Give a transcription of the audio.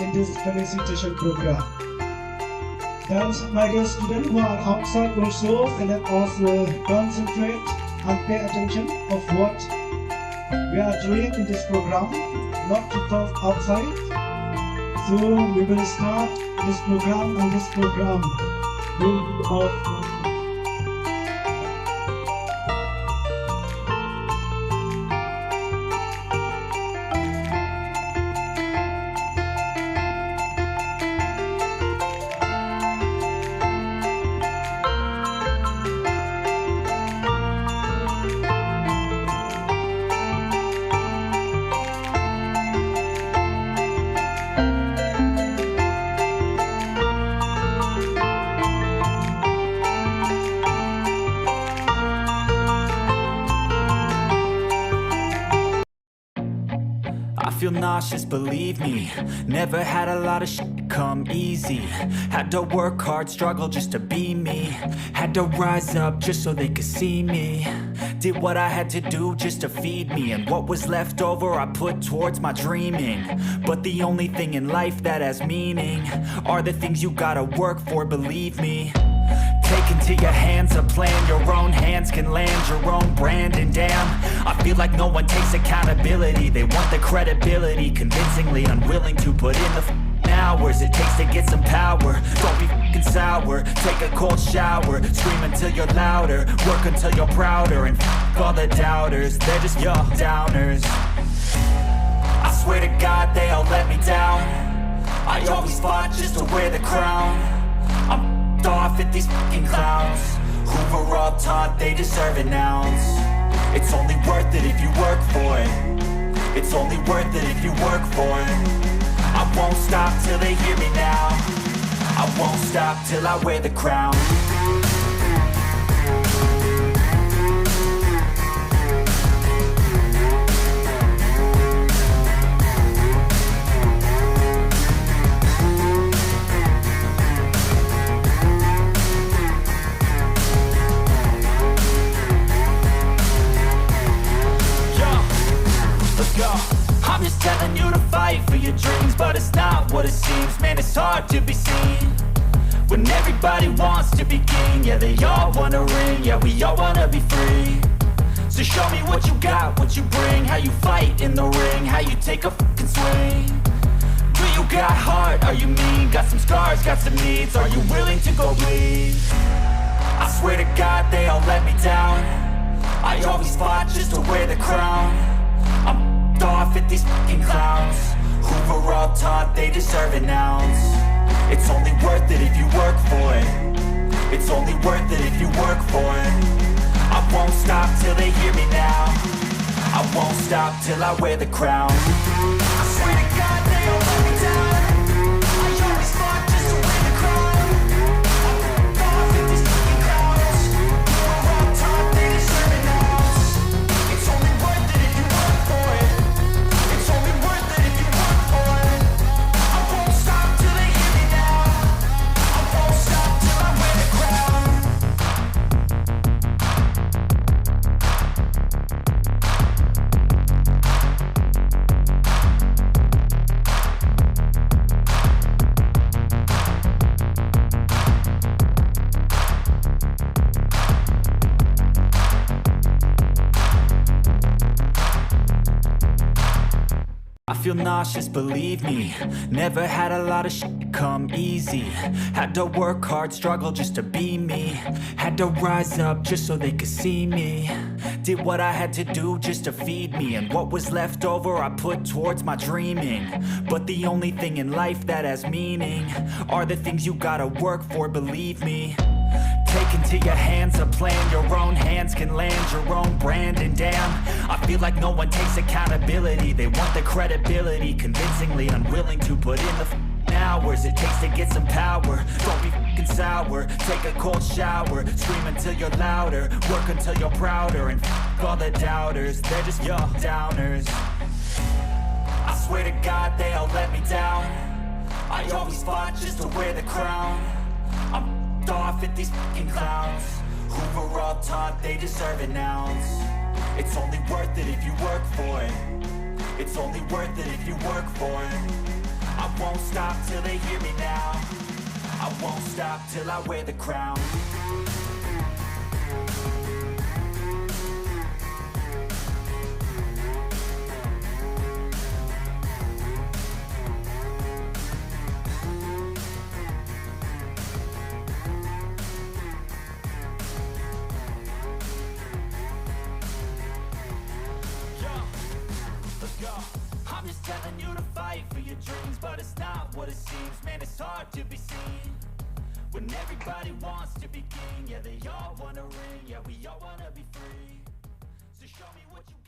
in this felicitation program. Thus, my dear students who are outside also, let us concentrate and pay attention of what we are doing in this program, not to talk outside. So we will start this program, and this program will be of I feel nauseous, believe me. Never had a lot of shit come easy. Had to work hard, struggle just to be me. Had to rise up just so they could see me. Did what I had to do just to feed me, and what was left over I put towards my dreaming. But the only thing in life that has meaning are the things you gotta work for, believe me. Take into your hands a plan, your own hands can land your own brand. And damn, I feel like no one takes accountability. They want the credibility, convincingly unwilling to put in the hours it takes to get some power. Don't be f***ing sour, take a cold shower. Scream until you're louder, work until you're prouder. And f*** all the doubters, they're just your downers. I swear to God they all let me down. I always fought just to wear the crown. I'm off at these fucking clowns who were all taught they deserve an ounce. It's only worth it if you work for it. It's only worth it if you work for it. I won't stop till they hear me now. I won't stop till I wear the crown. I'm just telling you to fight for your dreams, but it's not what it seems. Man, it's hard to be seen when everybody wants to be king. Yeah, they all wanna ring, yeah, we all wanna be free. So show me what you got, what you bring, how you fight in the ring, how you take a fucking swing. Do you got heart, are you mean? Got some scars, got some needs, are you willing to go bleed? I swear to God they all let me down. I always fought just to wear the crown. I'm off at these fucking clowns who were all taught they deserve an ounce. It's only worth it if you work for it. It's only worth it if you work for it. I won't stop till they hear me now. I won't stop till I wear the crown. I swear to God they all let me down. I always fought just to wear the crown. I'm off at these fucking clowns who were all taught they deserve an ounce. It's only worth it if you work for it. It's only worth it if you work for it. I won't stop till they hear me now. I won't stop till I wear the crown. I feel nauseous, believe me. Never had a lot of shit come easy. Had to work hard, struggle just to be me. Had to rise up just so they could see me. Did what I had to do just to feed me, and what was left over I put towards my dreaming. But the only thing in life that has meaning are the things you gotta work for, believe me. Take into your hands a plan, your own hands can land your own brand. And damn, I feel like no one takes accountability. They want the credibility, convincingly unwilling to put in the hours it takes to get some power. Don't be f***ing sour, take a cold shower. Scream until you're louder, work until you're prouder. And f*** all the doubters, they're just your downers. I swear to God they all let me down. I always fought just to wear the crown. I'm off at these fucking clowns who were all taught they deserve an ounce. It's only worth it if you work for it. It's only worth it if you work for it. I won't stop till they hear me now. I won't stop till I wear the crown. I'm just telling you to fight for your dreams, but it's not what it seems. Man, it's hard to be seen when everybody wants to be king. Yeah, they all wanna ring. Yeah, we all wanna be free. So show me what you got.